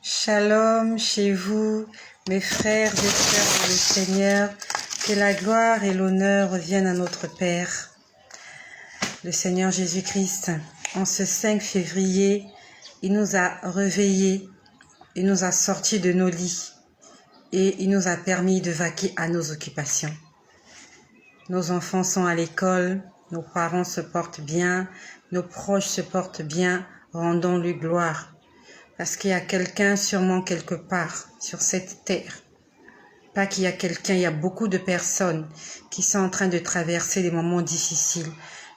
Shalom chez vous, mes frères et sœurs dans le Seigneur, que la gloire et l'honneur reviennent à notre Père, le Seigneur Jésus-Christ. En ce 5 février, il nous a réveillés, il nous a sortis de nos lits et il nous a permis de vaquer à nos occupations. Nos enfants sont à l'école, nos parents se portent bien, nos proches se portent bien, rendons-lui gloire. Parce qu'il y a quelqu'un sûrement quelque part sur cette terre. Pas qu'il y a quelqu'un, il y a beaucoup de personnes qui sont en train de traverser des moments difficiles.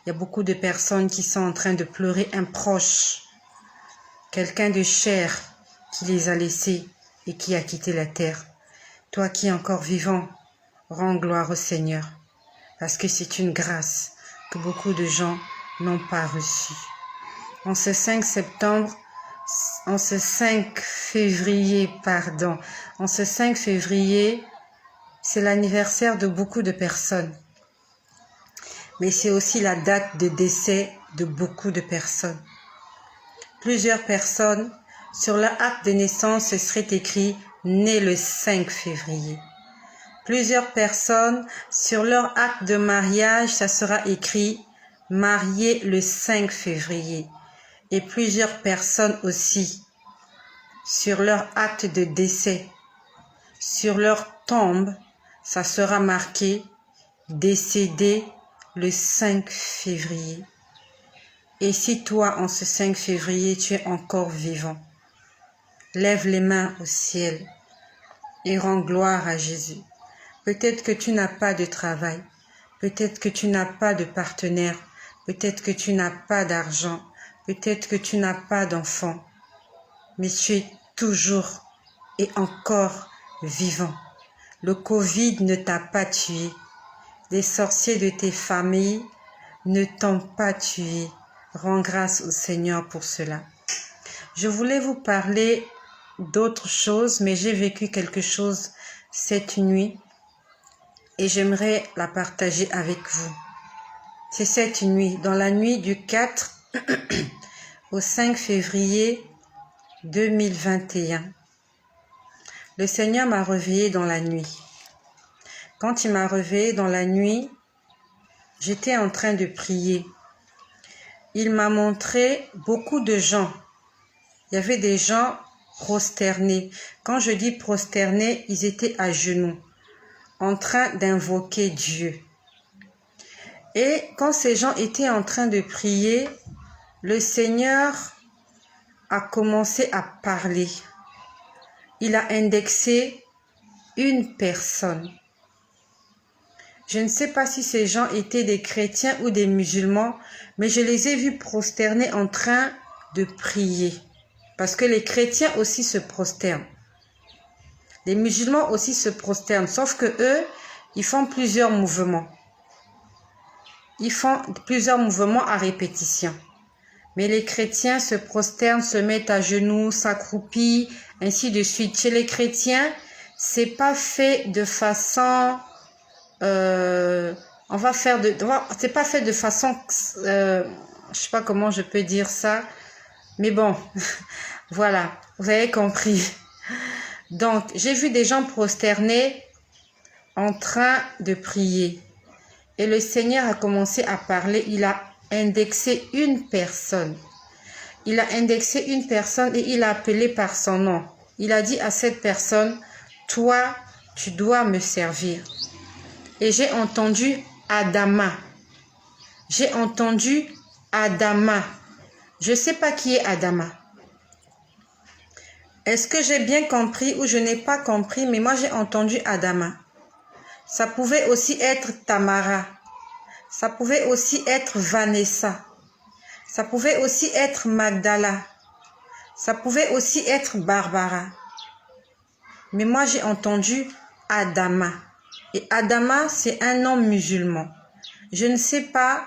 Il y a beaucoup de personnes qui sont en train de pleurer un proche. Quelqu'un de cher qui les a laissés et qui a quitté la terre. Toi qui es encore vivant, rends gloire au Seigneur. Parce que c'est une grâce que beaucoup de gens n'ont pas reçue. En ce 5 septembre, en ce 5 février, c'est l'anniversaire de beaucoup de personnes. Mais c'est aussi la date de décès de beaucoup de personnes. Plusieurs personnes, sur leur acte de naissance, ce serait écrit « né le 5 février ». Plusieurs personnes, sur leur acte de mariage, ça sera écrit « marié le 5 février ». Et plusieurs personnes aussi, sur leur acte de décès, sur leur tombe, ça sera marqué « décédé le 5 février ». Et si toi, en ce 5 février, tu es encore vivant, lève les mains au ciel et rends gloire à Jésus. Peut-être que tu n'as pas de travail, peut-être que tu n'as pas de partenaire, peut-être que tu n'as pas d'argent, peut-être que tu n'as pas d'enfant, mais tu es toujours et encore vivant. Le Covid ne t'a pas tué. Les sorciers de tes familles ne t'ont pas tué. Rends grâce au Seigneur pour cela. Je voulais vous parler d'autre chose, mais j'ai vécu quelque chose cette nuit et j'aimerais la partager avec vous. C'est cette nuit, dans la nuit du 4 au 5 février 2021. Le Seigneur m'a réveillée dans la nuit. Quand il m'a réveillée dans la nuit, j'étais en train de prier. Il m'a montré beaucoup de gens. Il y avait des gens prosternés. Quand je dis prosternés, ils étaient à genoux, en train d'invoquer Dieu. Et quand ces gens étaient en train de prier, le Seigneur a commencé à parler. Il a indexé une personne. Je ne sais pas si ces gens étaient des chrétiens ou des musulmans, mais je les ai vus prosternés en train de prier. Parce que les chrétiens aussi se prosternent. Les musulmans aussi se prosternent, sauf que eux, ils font plusieurs mouvements. Ils font plusieurs mouvements à répétition. Mais les chrétiens se prosternent, se mettent à genoux, s'accroupissent, ainsi de suite. Chez les chrétiens, c'est pas fait de façon, c'est pas fait de façon, je sais pas comment je peux dire ça, mais bon, voilà, vous avez compris. Donc, j'ai vu des gens prosternés en train de prier. Et le Seigneur a commencé à parler, il a indexé une personne. Il a indexé une personne et il a appelé par son nom. Il a dit à cette personne, toi, tu dois me servir. Et j'ai entendu Adama. J'ai entendu Adama. Je ne sais pas qui est Adama. Est-ce que j'ai bien compris ou je n'ai pas compris, mais moi j'ai entendu Adama. Ça pouvait aussi être Tamara. Ça pouvait aussi être Vanessa. Ça pouvait aussi être Magdala. Ça pouvait aussi être Barbara. Mais moi, j'ai entendu Adama. Et Adama, c'est un nom musulman. Je ne sais pas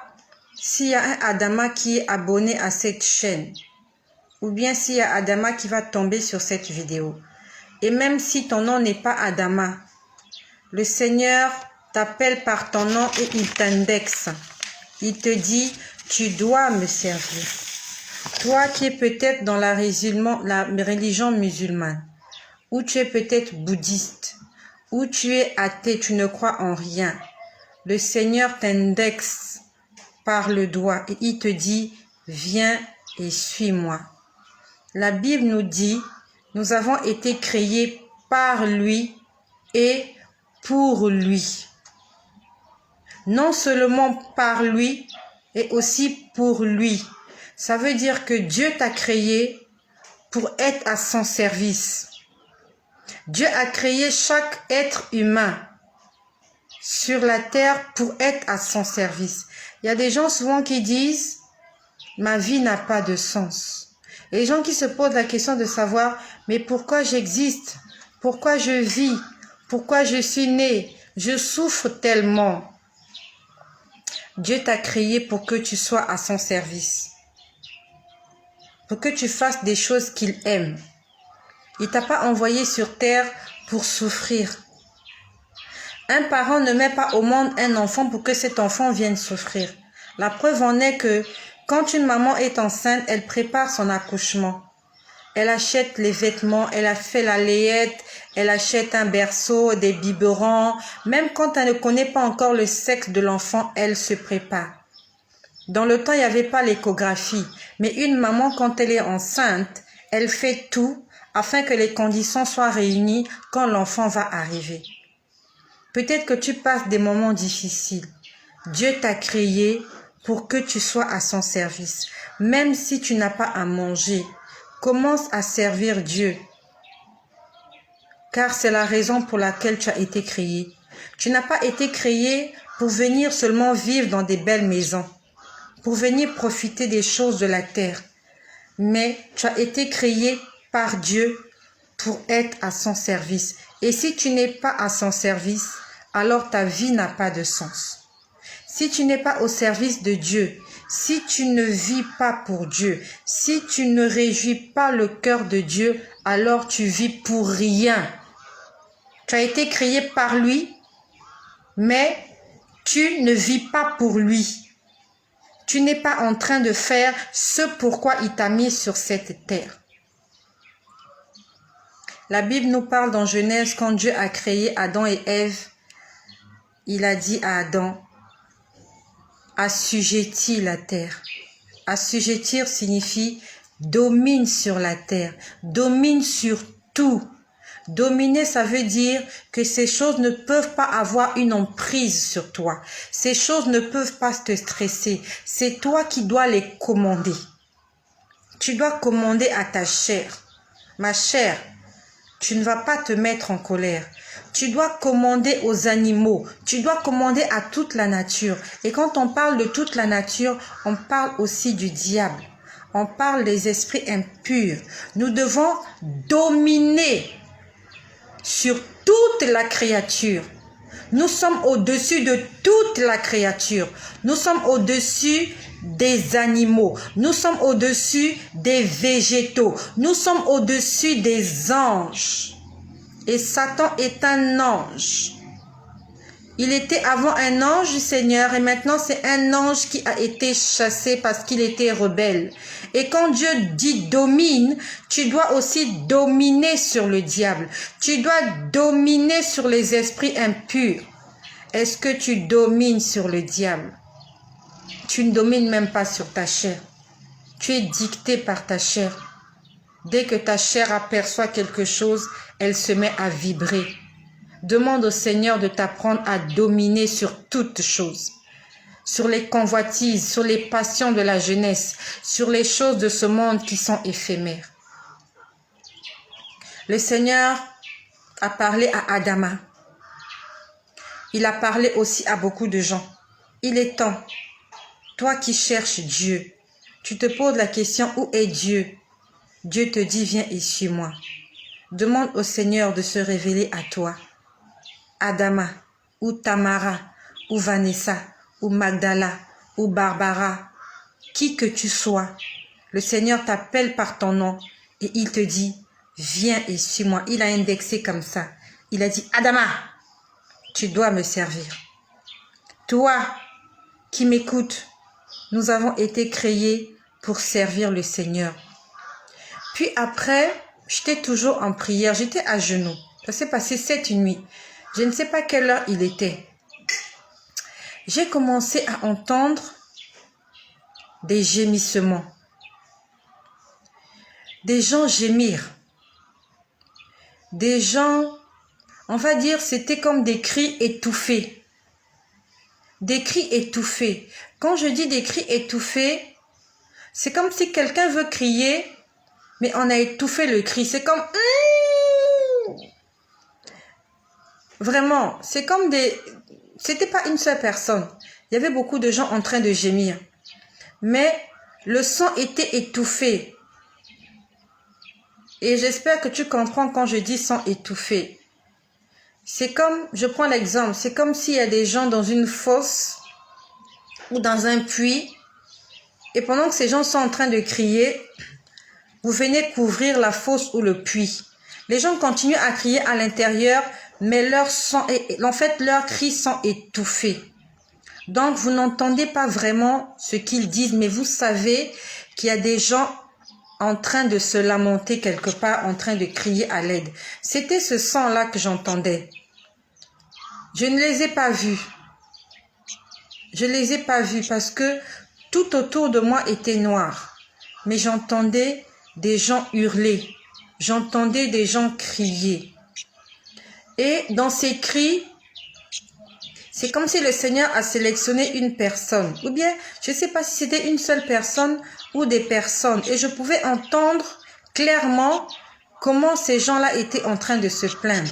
s'il y a un Adama qui est abonné à cette chaîne. Ou bien s'il y a Adama qui va tomber sur cette vidéo. Et même si ton nom n'est pas Adama, le Seigneur t'appelle par ton nom et il t'indexe. Il te dit, tu dois me servir. Toi qui es peut-être dans la religion musulmane, ou tu es peut-être bouddhiste, ou tu es athée, tu ne crois en rien, le Seigneur t'indexe par le doigt et il te dit, viens et suis-moi. La Bible nous dit, nous avons été créés par lui et pour lui. Non seulement par lui, et aussi pour lui. Ça veut dire que Dieu t'a créé pour être à son service. Dieu a créé chaque être humain sur la terre pour être à son service. Il y a des gens souvent qui disent « ma vie n'a pas de sens ». Et les gens qui se posent la question de savoir « mais pourquoi j'existe? Pourquoi je vis? Pourquoi je suis né? Je souffre tellement ». Dieu t'a créé pour que tu sois à son service. Pour que tu fasses des choses qu'il aime. Il ne t'a pas envoyé sur terre pour souffrir. Un parent ne met pas au monde un enfant pour que cet enfant vienne souffrir. La preuve en est que quand une maman est enceinte, elle prépare son accouchement. Elle achète les vêtements, elle a fait la layette, elle achète un berceau, des biberons. Même quand elle ne connaît pas encore le sexe de l'enfant, elle se prépare. Dans le temps, il n'y avait pas l'échographie. Mais une maman, quand elle est enceinte, elle fait tout afin que les conditions soient réunies quand l'enfant va arriver. Peut-être que tu passes des moments difficiles. Dieu t'a créé pour que tu sois à son service. Même si tu n'as pas à manger, commence à servir Dieu. Car c'est la raison pour laquelle tu as été créé. Tu n'as pas été créé pour venir seulement vivre dans des belles maisons, pour venir profiter des choses de la terre. Mais tu as été créé par Dieu pour être à son service. Et si tu n'es pas à son service, alors ta vie n'a pas de sens. Si tu n'es pas au service de Dieu, si tu ne vis pas pour Dieu, si tu ne réjouis pas le cœur de Dieu, alors tu vis pour rien. Tu as été créé par lui, mais tu ne vis pas pour lui. Tu n'es pas en train de faire ce pourquoi il t'a mis sur cette terre. La Bible nous parle dans Genèse, quand Dieu a créé Adam et Ève, il a dit à Adam, assujettis la terre. Assujettir signifie domine sur la terre, domine sur tout. Dominer, ça veut dire que ces choses ne peuvent pas avoir une emprise sur toi. Ces choses ne peuvent pas te stresser. C'est toi qui dois les commander. Tu dois commander à ta chair. Ma chère, tu ne vas pas te mettre en colère. Tu dois commander aux animaux. Tu dois commander à toute la nature. Et quand on parle de toute la nature, on parle aussi du diable. On parle des esprits impurs. Nous devons dominer sur toute la créature. Nous sommes au-dessus de toute la créature. Nous sommes au-dessus des animaux. Nous sommes au-dessus des végétaux. Nous sommes au-dessus des anges. Et Satan est un ange. Il était avant un ange du Seigneur et maintenant c'est un ange qui a été chassé parce qu'il était rebelle. Et quand Dieu dit domine, tu dois aussi dominer sur le diable. Tu dois dominer sur les esprits impurs. Est-ce que tu domines sur le diable? Tu ne domines même pas sur ta chair. Tu es dicté par ta chair. Dès que ta chair aperçoit quelque chose, elle se met à vibrer. Demande au Seigneur de t'apprendre à dominer sur toutes choses. Sur les convoitises, sur les passions de la jeunesse, sur les choses de ce monde qui sont éphémères. Le Seigneur a parlé à Adama. Il a parlé aussi à beaucoup de gens. Il est temps, toi qui cherches Dieu, tu te poses la question, où est Dieu? Dieu te dit, viens et suis-moi. Demande au Seigneur de se révéler à toi. Adama, ou Tamara, ou Vanessa, ou Magdala, ou Barbara, qui que tu sois, le Seigneur t'appelle par ton nom et il te dit, viens et suis-moi. Il a indexé comme ça. Il a dit, Adama, tu dois me servir. Toi qui m'écoutes, nous avons été créés pour servir le Seigneur. Puis après, j'étais toujours en prière, j'étais à genoux. Ça s'est passé cette nuit. Je ne sais pas quelle heure il était. J'ai commencé à entendre des gémissements. Des gens gémir. Des gens, on va dire, c'était comme des cris étouffés. Des cris étouffés. Quand je dis des cris étouffés, c'est comme si quelqu'un veut crier, mais on a étouffé le cri. C'est comme... Vraiment, c'est comme des... C'était pas une seule personne. Il y avait beaucoup de gens en train de gémir. Mais le son était étouffé. Et j'espère que tu comprends quand je dis son étouffé. C'est comme, je prends l'exemple, c'est comme s'il y a des gens dans une fosse ou dans un puits. Et pendant que ces gens sont en train de crier, vous venez couvrir la fosse ou le puits. Les gens continuent à crier à l'intérieur, mais leurs cris sont étouffés. Donc, vous n'entendez pas vraiment ce qu'ils disent, mais vous savez qu'il y a des gens en train de se lamenter quelque part, en train de crier à l'aide. C'était ce son-là que j'entendais. Je ne les ai pas vus. Je ne les ai pas vus parce que tout autour de moi était noir. Mais j'entendais des gens hurler. J'entendais des gens crier. Et dans ces cris, c'est comme si le Seigneur a sélectionné une personne. Ou bien, je ne sais pas si c'était une seule personne ou des personnes. Et je pouvais entendre clairement comment ces gens-là étaient en train de se plaindre.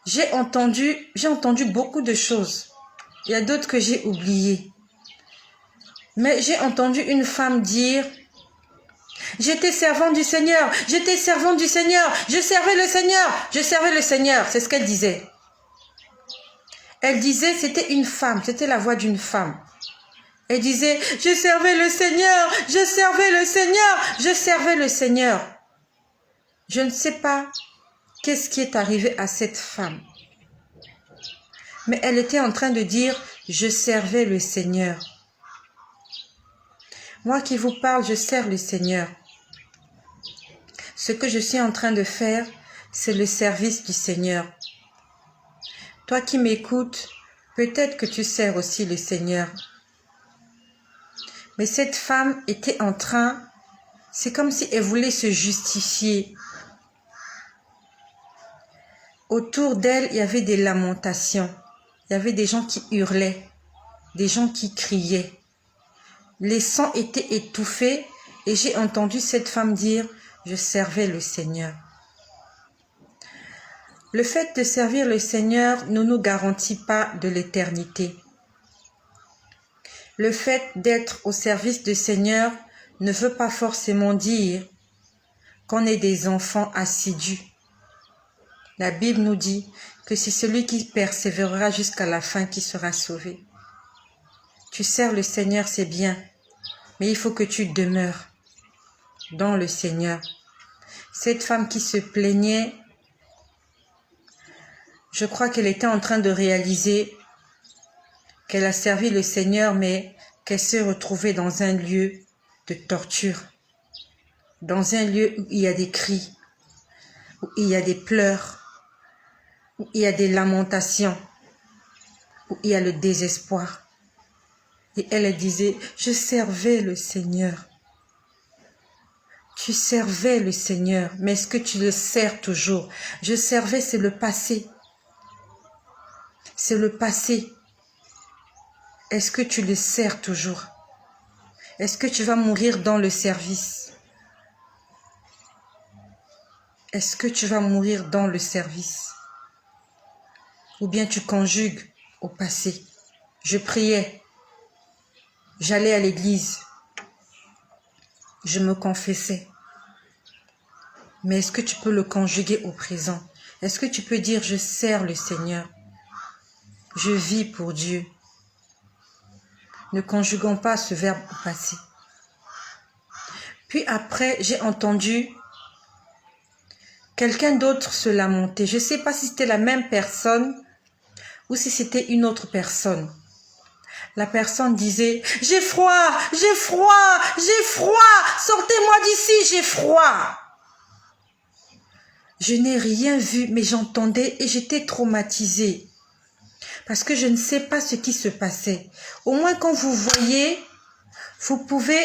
J'ai entendu beaucoup de choses. Il y a d'autres que j'ai oubliées. Mais j'ai entendu une femme dire... J'étais servante du Seigneur, j'étais servante du Seigneur, je servais le Seigneur, je servais le Seigneur. C'est ce qu'elle disait. Elle disait, c'était une femme, c'était la voix d'une femme. Elle disait, je servais le Seigneur, je servais le Seigneur, je servais le Seigneur. Je ne sais pas qu'est-ce qui est arrivé à cette femme. Mais elle était en train de dire, je servais le Seigneur. Moi qui vous parle, je sers le Seigneur. Ce que je suis en train de faire, c'est le service du Seigneur. Toi qui m'écoutes, peut-être que tu sers aussi le Seigneur. Mais cette femme était en train, c'est comme si elle voulait se justifier. Autour d'elle, il y avait des lamentations. Il y avait des gens qui hurlaient, des gens qui criaient. Les sons étaient étouffés et j'ai entendu cette femme dire, je servais le Seigneur. Le fait de servir le Seigneur ne nous garantit pas de l'éternité. Le fait d'être au service du Seigneur ne veut pas forcément dire qu'on est des enfants assidus. La Bible nous dit que c'est celui qui persévérera jusqu'à la fin qui sera sauvé. Tu sers le Seigneur, c'est bien, mais il faut que tu demeures dans le Seigneur. Cette femme qui se plaignait, je crois qu'elle était en train de réaliser qu'elle a servi le Seigneur, mais qu'elle s'est retrouvée dans un lieu de torture, dans un lieu où il y a des cris, où il y a des pleurs, où il y a des lamentations, où il y a le désespoir. Et elle disait, je servais le Seigneur. Tu servais le Seigneur, mais est-ce que tu le sers toujours? Je servais, c'est le passé. C'est le passé. Est-ce que tu le sers toujours? Est-ce que tu vas mourir dans le service? Est-ce que tu vas mourir dans le service? Ou bien tu conjugues au passé? Je priais. J'allais à l'église. Je me confessais. Mais est-ce que tu peux le conjuguer au présent? Est-ce que tu peux dire, je sers le Seigneur? Je vis pour Dieu. Ne conjuguons pas ce verbe au passé. Puis après, j'ai entendu quelqu'un d'autre se lamenter. Je ne sais pas si c'était la même personne ou si c'était une autre personne. La personne disait, j'ai froid, j'ai froid, j'ai froid, sortez-moi d'ici, j'ai froid. Je n'ai rien vu, mais j'entendais et j'étais traumatisée. Parce que je ne sais pas ce qui se passait. Au moins quand vous voyez, vous pouvez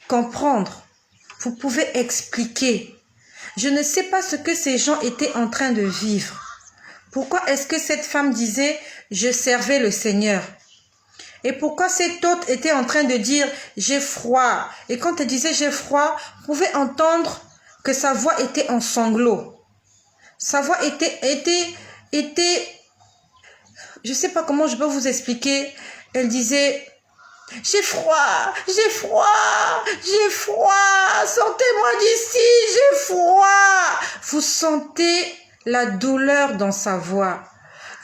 comprendre, vous pouvez expliquer. Je ne sais pas ce que ces gens étaient en train de vivre. Pourquoi est-ce que cette femme disait « je servais le Seigneur » ? Et pourquoi cet autre était en train de dire « j'ai froid » ? Et quand elle disait « j'ai froid », vous pouvez entendre que sa voix était en sanglots. Sa voix était, je ne sais pas comment je peux vous expliquer. Elle disait « j'ai froid, j'ai froid, j'ai froid, sortez-moi d'ici, j'ai froid ». Vous sentez la douleur dans sa voix.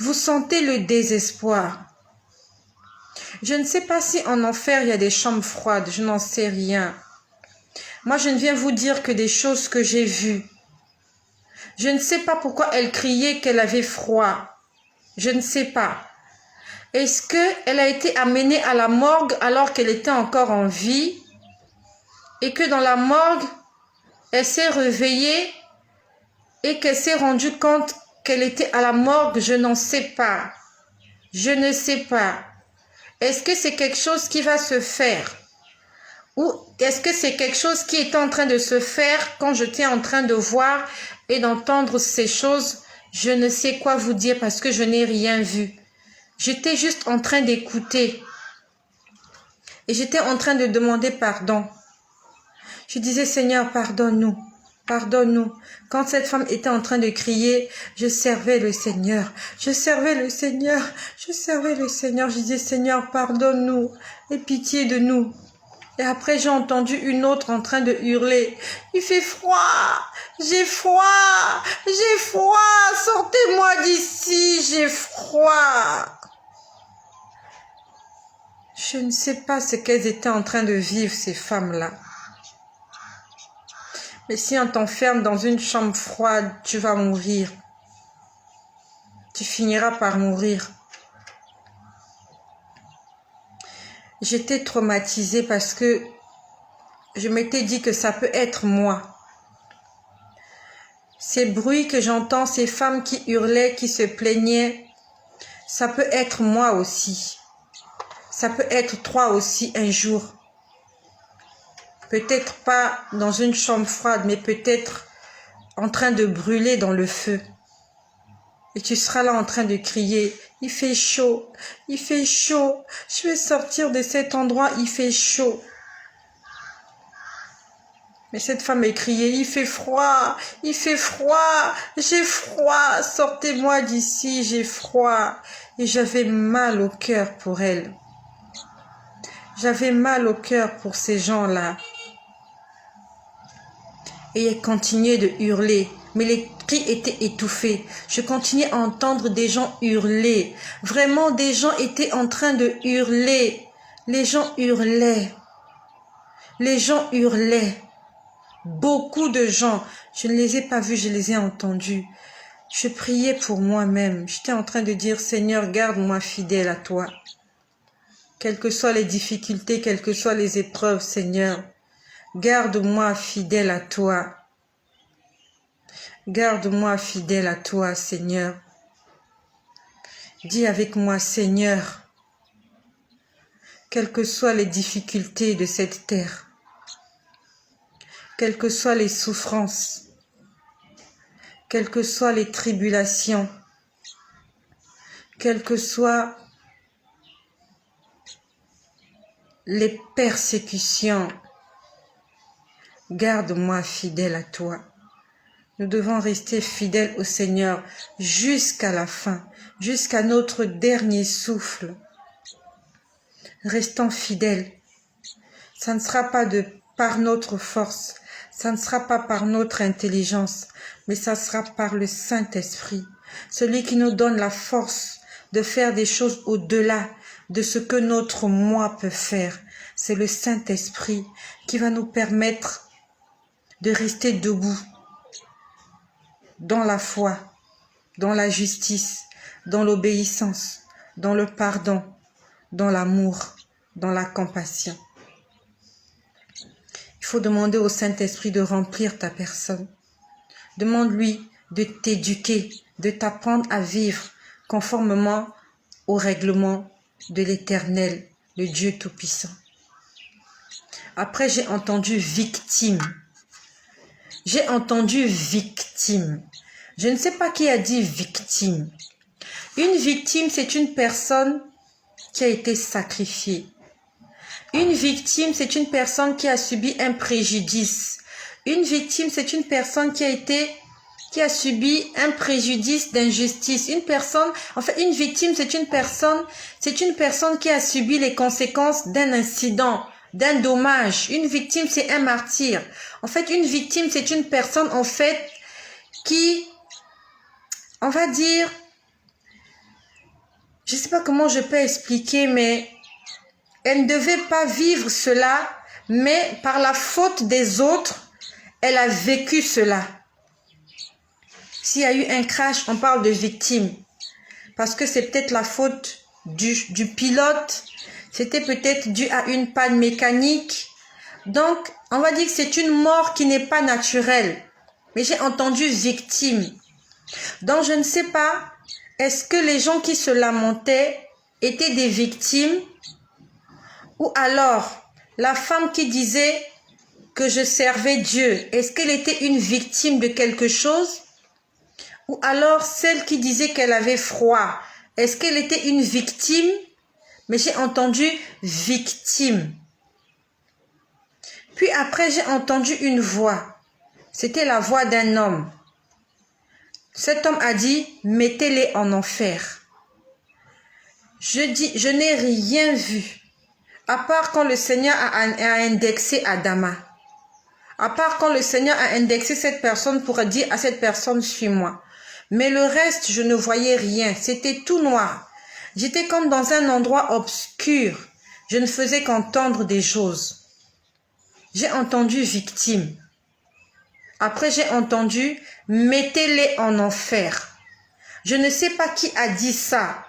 Vous sentez le désespoir. Je ne sais pas si en enfer il y a des chambres froides, je n'en sais rien. Moi je ne viens vous dire que des choses que j'ai vues. Je ne sais pas pourquoi elle criait qu'elle avait froid. Je ne sais pas. Est-ce qu'elle a été amenée à la morgue alors qu'elle était encore en vie et que dans la morgue, elle s'est réveillée et qu'elle s'est rendue compte qu'elle était à la morgue? Je n'en sais pas. Je ne sais pas. Est-ce que c'est quelque chose qui va se faire? Ou est-ce que c'est quelque chose qui est en train de se faire quand j'étais en train de voir et d'entendre ces choses? Je ne sais quoi vous dire parce que je n'ai rien vu. J'étais juste en train d'écouter. Et j'étais en train de demander pardon. Je disais, Seigneur, pardonne-nous. Pardonne-nous. Quand cette femme était en train de crier, je servais le Seigneur. Je servais le Seigneur. Je servais le Seigneur. Je disais, Seigneur, pardonne-nous. Aie pitié de nous. Et après, j'ai entendu une autre en train de hurler. Il fait froid. J'ai froid. J'ai froid. Sortez-moi d'ici. J'ai froid. Je ne sais pas ce qu'elles étaient en train de vivre, ces femmes-là. Mais si on t'enferme dans une chambre froide, tu vas mourir. Tu finiras par mourir. J'étais traumatisée parce que je m'étais dit que ça peut être moi. Ces bruits que j'entends, ces femmes qui hurlaient, qui se plaignaient, ça peut être moi aussi. Ça peut être toi aussi un jour. Peut-être pas dans une chambre froide, mais peut-être en train de brûler dans le feu. Et tu seras là en train de crier, il fait chaud, je vais sortir de cet endroit, il fait chaud. Mais cette femme a crié, il fait froid, j'ai froid, sortez-moi d'ici, j'ai froid. Et j'avais mal au cœur pour elle. J'avais mal au cœur pour ces gens-là. Et elle continuait de hurler, mais les cris étaient étouffés. Je continuais à entendre des gens hurler. Vraiment, des gens étaient en train de hurler. Les gens hurlaient. Les gens hurlaient. Beaucoup de gens. Je ne les ai pas vus, je les ai entendus. Je priais pour moi-même. J'étais en train de dire, Seigneur, garde-moi fidèle à toi. Quelles que soient les difficultés, quelles que soient les épreuves, Seigneur, garde-moi fidèle à toi. Garde-moi fidèle à toi, Seigneur. Dis avec moi, Seigneur, quelles que soient les difficultés de cette terre, quelles que soient les souffrances, quelles que soient les tribulations, quelles que soient les persécutions, garde-moi fidèle à toi. Nous devons rester fidèles au Seigneur jusqu'à la fin, jusqu'à notre dernier souffle. Restons fidèles. Ça ne sera pas par notre force, ça ne sera pas par notre intelligence, mais ça sera par le Saint-Esprit, celui qui nous donne la force de faire des choses au-delà de ce que notre moi peut faire. C'est le Saint-Esprit qui va nous permettre de rester debout dans la foi, dans la justice, dans l'obéissance, dans le pardon, dans l'amour, dans la compassion. Il faut demander au Saint-Esprit de remplir ta personne. Demande-lui de t'éduquer, de t'apprendre à vivre conformément au règlement de l'Éternel, le Dieu Tout-Puissant. Après, j'ai entendu victime. J'ai entendu victime. Je ne sais pas qui a dit victime. Une victime, c'est une personne qui a été sacrifiée. Une victime, c'est une personne qui a subi un préjudice. Une victime, c'est une personne qui a subi un préjudice d'injustice. Une victime, c'est une personne qui a subi les conséquences d'un incident, d'un dommage. Une victime, c'est un martyr. En fait, une victime, c'est une personne, qui, on va dire, je ne sais pas comment je peux expliquer, mais elle ne devait pas vivre cela, mais par la faute des autres, elle a vécu cela. S'il y a eu un crash, on parle de victime. Parce que c'est peut-être la faute du pilote. C'était peut-être dû à une panne mécanique. Donc, on va dire que c'est une mort qui n'est pas naturelle. Mais j'ai entendu victime. Donc, je ne sais pas, est-ce que les gens qui se lamentaient étaient des victimes? Ou alors, la femme qui disait que je servais Dieu, est-ce qu'elle était une victime de quelque chose? Ou alors, celle qui disait qu'elle avait froid, est-ce qu'elle était une victime? Mais j'ai entendu victime. Puis après, j'ai entendu une voix. C'était la voix d'un homme. Cet homme a dit, mettez-les en enfer. Je n'ai rien vu. À part quand le Seigneur a indexé Adama. À part quand le Seigneur a indexé cette personne pour dire à cette personne, suis-moi. Mais le reste, je ne voyais rien. C'était tout noir. J'étais comme dans un endroit obscur. Je ne faisais qu'entendre des choses. J'ai entendu victime. Après, j'ai entendu, mettez-les en enfer. Je ne sais pas qui a dit ça,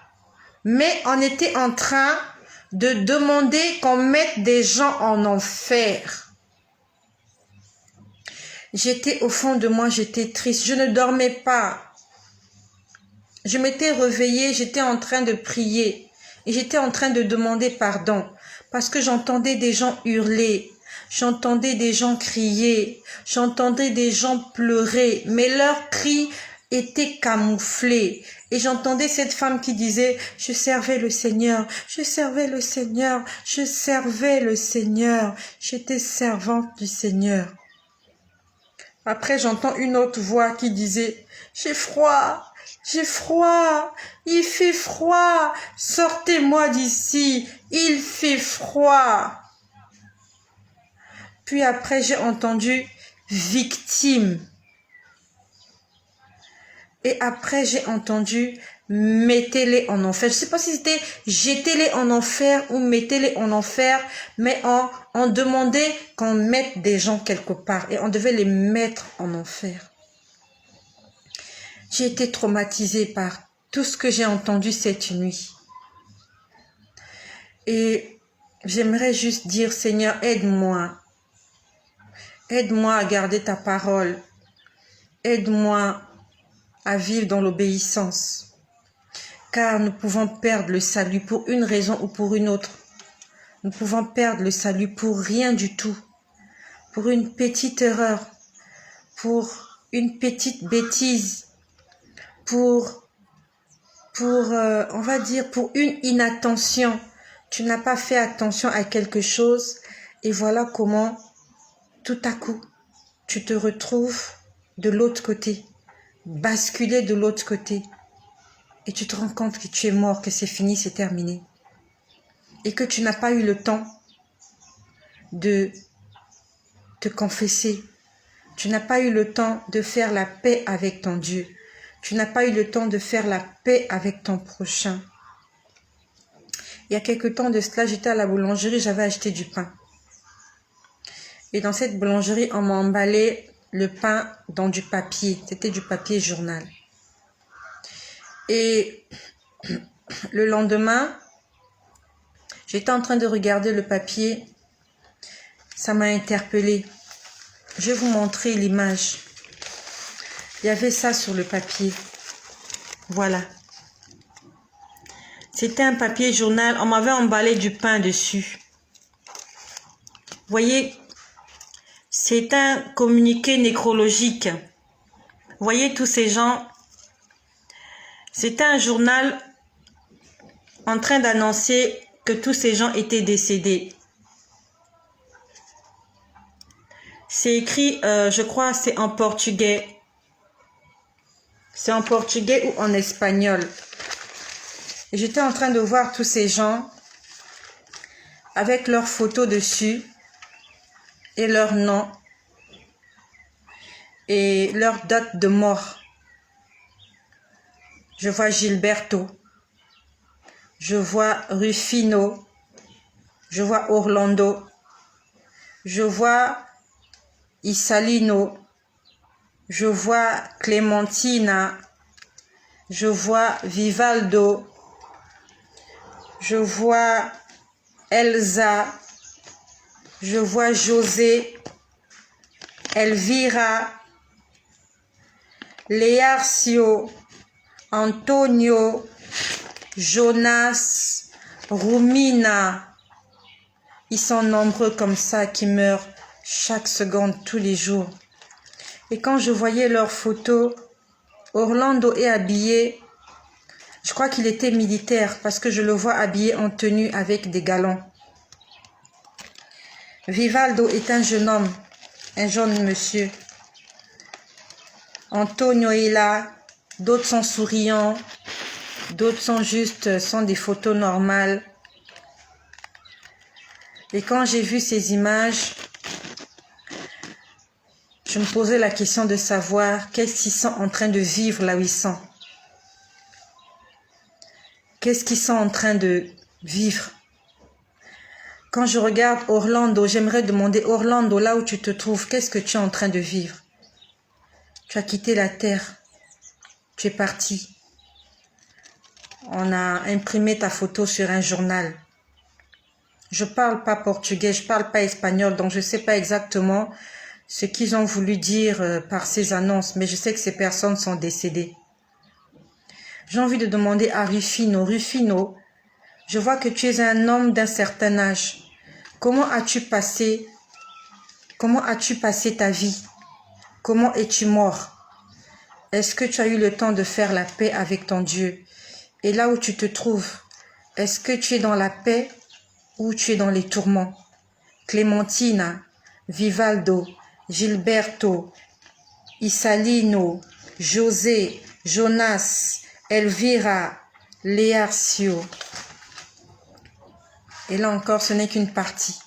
mais on était en train de demander qu'on mette des gens en enfer. J'étais au fond de moi, j'étais triste, je ne dormais pas. Je m'étais réveillée, j'étais en train de prier et j'étais en train de demander pardon parce que j'entendais des gens hurler, j'entendais des gens crier, j'entendais des gens pleurer, mais leurs cris étaient camouflés. Et j'entendais cette femme qui disait, je servais le Seigneur, je servais le Seigneur, je servais le Seigneur, j'étais servante du Seigneur. Après, j'entends une autre voix qui disait, j'ai froid, il fait froid, sortez-moi d'ici, il fait froid. Puis après, j'ai entendu victime. Et après, j'ai entendu mettez-les en enfer. Je ne sais pas si c'était jetez-les en enfer ou mettez-les en enfer, mais on demandait qu'on mette des gens quelque part et on devait les mettre en enfer. J'ai été traumatisée par tout ce que j'ai entendu cette nuit. Et j'aimerais juste dire, Seigneur, aide-moi. Aide-moi à garder ta parole. Aide-moi à vivre dans l'obéissance. Car nous pouvons perdre le salut pour une raison ou pour une autre. Nous pouvons perdre le salut pour rien du tout. Pour une petite erreur. Pour une petite bêtise. Pour on va dire, pour une inattention. Tu n'as pas fait attention à quelque chose. Et voilà comment, tout à coup, tu te retrouves de l'autre côté. Basculé de l'autre côté. Et tu te rends compte que tu es mort, que c'est fini, c'est terminé. Et que tu n'as pas eu le temps de te confesser. Tu n'as pas eu le temps de faire la paix avec ton Dieu. Tu n'as pas eu le temps de faire la paix avec ton prochain. Il y a quelque temps de cela, j'étais à la boulangerie, j'avais acheté du pain. Et dans cette boulangerie, on m'a emballé le pain dans du papier. C'était du papier journal. Et le lendemain, J'étais en train de regarder le papier. Ça m'a interpellée. Je vais vous montrer l'image. Il y avait ça sur le papier. Voilà. C'était un papier journal. On m'avait emballé du pain dessus. Vous voyez, c'est un communiqué nécrologique. Vous voyez tous ces gens. C'était un journal en train d'annoncer que tous ces gens étaient décédés. C'est écrit, je crois, c'est en portugais. C'est en portugais ou en espagnol. Et j'étais en train de voir tous ces gens avec leurs photos dessus et leur nom et leur date de mort. Je vois Gilberto, je vois Rufino, je vois Orlando, je vois Isalino, je vois Clementina, je vois Vivaldo, je vois Elsa, je vois José, Elvira, Learcio, Antonio, Jonas, Rumina. Ils sont nombreux comme ça qui meurent chaque seconde, tous les jours. Et quand je voyais leurs photos, Orlando est habillé, je crois qu'il était militaire parce que je le vois habillé en tenue avec des galons. Vivaldo est un jeune homme, un jeune monsieur. Antonio est là, d'autres sont souriants, d'autres sont des photos normales. Et quand j'ai vu ces images, je me posais la question de savoir qu'est-ce qu'ils sont en train de vivre là où ils sont. Qu'est-ce qu'ils sont en train de vivre? Quand je regarde Orlando, j'aimerais demander, Orlando, là où tu te trouves, qu'est-ce que tu es en train de vivre? Tu as quitté la terre. Tu es parti. On a imprimé ta photo sur un journal. Je ne parle pas portugais, je ne parle pas espagnol, donc je ne sais pas exactement ce qu'ils ont voulu dire par ces annonces, mais je sais que ces personnes sont décédées. J'ai envie de demander à Rufino, Rufino, je vois que tu es un homme d'un certain âge. Comment as-tu passé ta vie? Comment es-tu mort? Est-ce que tu as eu le temps de faire la paix avec ton Dieu? Et là où tu te trouves, est-ce que tu es dans la paix ou tu es dans les tourments? Clementina, Vivaldo, Gilberto, Isalino, José, Jonas, Elvira, Learcio. Et là encore, ce n'est qu'une partie.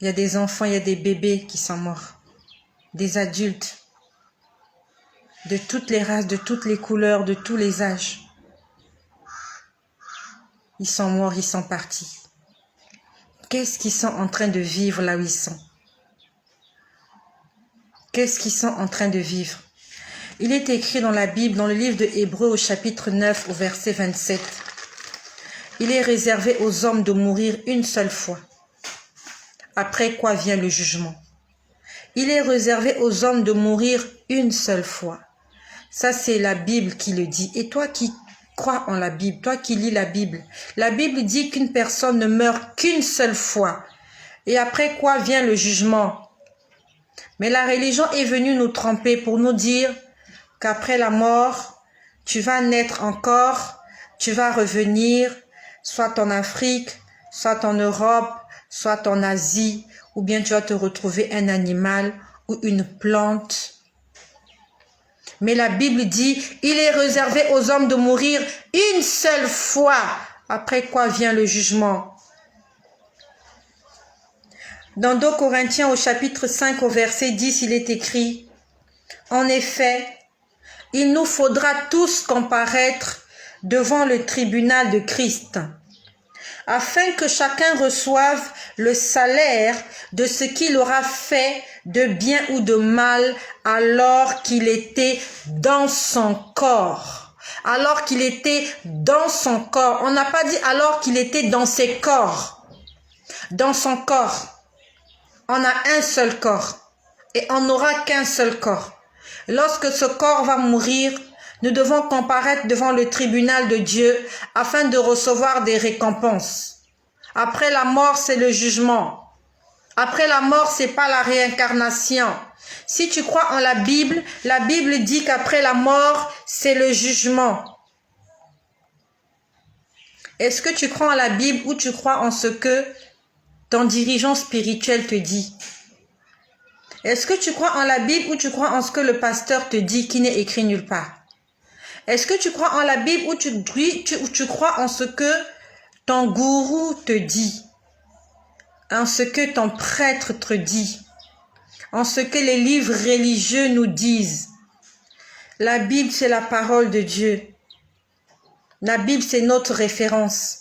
Il y a des enfants, il y a des bébés qui sont morts. Des adultes. De toutes les races, de toutes les couleurs, de tous les âges. Ils sont morts, ils sont partis. Qu'est-ce qu'ils sont en train de vivre là où ils sont? Qu'est-ce qu'ils sont en train de vivre? Il est écrit dans la Bible, dans le livre de Hébreux au chapitre 9, au verset 27. Il est réservé aux hommes de mourir une seule fois. Après quoi vient le jugement. Il est réservé aux hommes de mourir une seule fois. Ça, c'est la Bible qui le dit. Et toi qui crois en la Bible, toi qui lis la Bible dit qu'une personne ne meurt qu'une seule fois. Et après quoi vient le jugement. Mais la religion est venue nous tromper pour nous dire qu'après la mort, tu vas naître encore, tu vas revenir, soit en Afrique, soit en Europe, soit en Asie, ou bien tu vas te retrouver un animal ou une plante. Mais la Bible dit, il est réservé aux hommes de mourir une seule fois, après quoi vient le jugement. Dans 2 Corinthiens au chapitre 5 au verset 10, il est écrit, en effet, il nous faudra tous comparaître devant le tribunal de Christ, afin que chacun reçoive le salaire de ce qu'il aura fait de bien ou de mal alors qu'il était dans son corps. alors qu'il était dans son corps. On n'a pas dit alors qu'il était dans ses corps. Dans son corps. On a un seul corps et on n'aura qu'un seul corps. Lorsque ce corps va mourir, nous devons comparaître devant le tribunal de Dieu afin de recevoir des récompenses. Après la mort, c'est le jugement. Après la mort, c'est pas la réincarnation. Si tu crois en la Bible dit qu'après la mort, c'est le jugement. Est-ce que tu crois en la Bible ou tu crois en ce que ton dirigeant spirituel te dit? Est-ce que tu crois en la Bible ou tu crois en ce que le pasteur te dit qui n'est écrit nulle part? Est-ce que tu crois en la Bible ou tu crois en ce que ton gourou te dit? En ce que ton prêtre te dit? En ce que les livres religieux nous disent? La Bible, c'est la parole de Dieu. La Bible, c'est notre référence.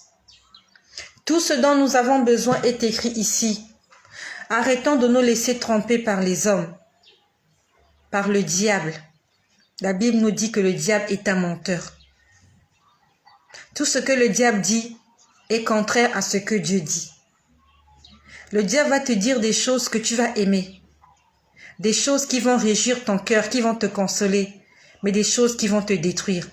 Tout ce dont nous avons besoin est écrit ici. Arrêtons de nous laisser tromper par les hommes, par le diable. La Bible nous dit que le diable est un menteur. Tout ce que le diable dit est contraire à ce que Dieu dit. Le diable va te dire des choses que tu vas aimer, des choses qui vont réjouir ton cœur, qui vont te consoler, mais des choses qui vont te détruire.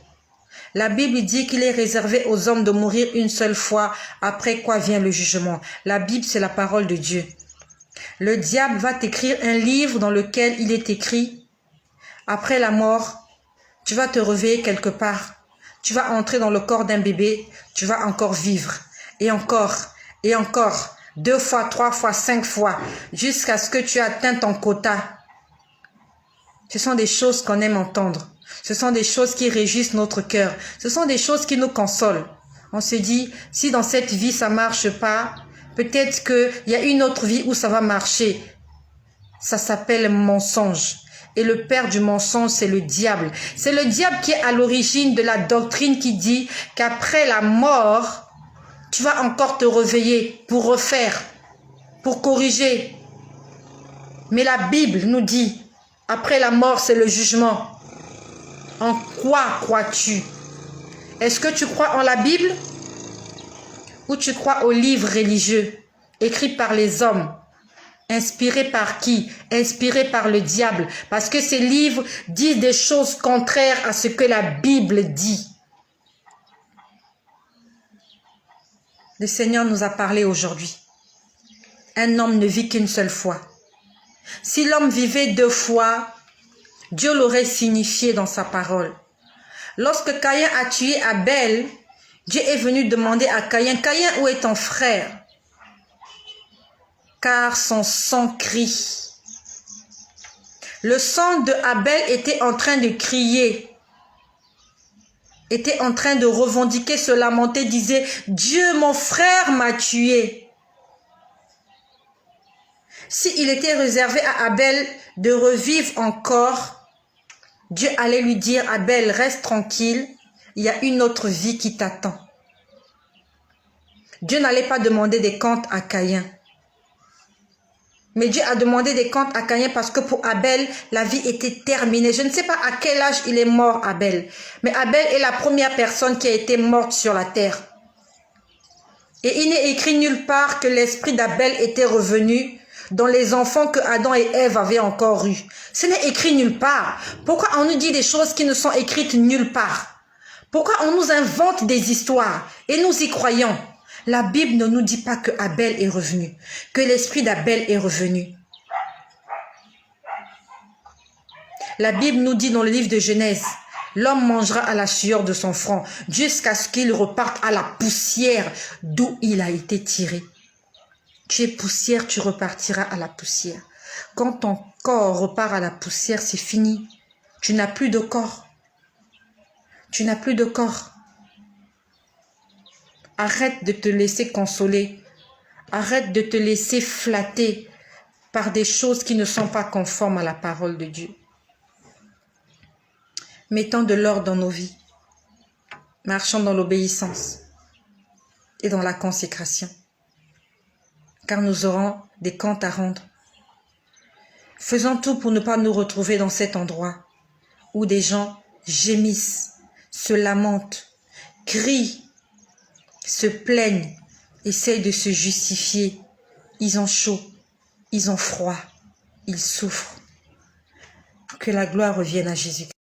La Bible dit qu'il est réservé aux hommes de mourir une seule fois, après quoi vient le jugement. La Bible, c'est la parole de Dieu. Le diable va t'écrire un livre dans lequel il est écrit, après la mort, tu vas te réveiller quelque part, tu vas entrer dans le corps d'un bébé, tu vas encore vivre, et encore, 2 fois, 3 fois, 5 fois, jusqu'à ce que tu atteignes ton quota. Ce sont des choses qu'on aime entendre. Ce sont des choses qui réjouissent notre cœur. Ce sont des choses qui nous consolent. On se dit, si dans cette vie ça marche pas, peut-être qu'il y a une autre vie où ça va marcher. Ça s'appelle mensonge. Et le père du mensonge, c'est le diable. C'est le diable qui est à l'origine de la doctrine qui dit qu'après la mort, tu vas encore te réveiller pour refaire, pour corriger. Mais la Bible nous dit, après la mort, c'est le jugement. En quoi crois-tu? Est-ce que tu crois en la Bible ou tu crois aux livres religieux écrits par les hommes? Inspirés par qui? Inspirés par le diable. Parce que ces livres disent des choses contraires à ce que la Bible dit. Le Seigneur nous a parlé aujourd'hui. Un homme ne vit qu'une seule fois. Si l'homme vivait 2 fois, Dieu l'aurait signifié dans sa parole. Lorsque Caïn a tué Abel, Dieu est venu demander à Caïn, « Caïn, où est ton frère ?» Car son sang crie. Le sang de Abel était en train de crier, était en train de revendiquer, se lamenter, disait, « Dieu, mon frère m'a tué. » S'il était réservé à Abel de revivre encore, Dieu allait lui dire, Abel, reste tranquille, il y a une autre vie qui t'attend. Dieu n'allait pas demander des comptes à Caïn. Mais Dieu a demandé des comptes à Caïn parce que pour Abel, la vie était terminée. Je ne sais pas à quel âge il est mort, Abel. Mais Abel est la première personne qui a été morte sur la terre. Et il n'est écrit nulle part que l'esprit d'Abel était revenu dans les enfants que Adam et Ève avaient encore eus. Ce n'est écrit nulle part. Pourquoi on nous dit des choses qui ne sont écrites nulle part? Pourquoi on nous invente des histoires et nous y croyons? La Bible ne nous dit pas que Abel est revenu, que l'esprit d'Abel est revenu. La Bible nous dit dans le livre de Genèse, l'homme mangera à la sueur de son front jusqu'à ce qu'il reparte à la poussière d'où il a été tiré. Tu es poussière, tu repartiras à la poussière. Quand ton corps repart à la poussière, c'est fini. Tu n'as plus de corps. Tu n'as plus de corps. Arrête de te laisser consoler. Arrête de te laisser flatter par des choses qui ne sont pas conformes à la parole de Dieu. Mettons de l'ordre dans nos vies. Marchons dans l'obéissance et dans la consécration. Car nous aurons des comptes à rendre. Faisons tout pour ne pas nous retrouver dans cet endroit où des gens gémissent, se lamentent, crient, se plaignent, essayent de se justifier. Ils ont chaud, ils ont froid, ils souffrent. Que la gloire revienne à Jésus.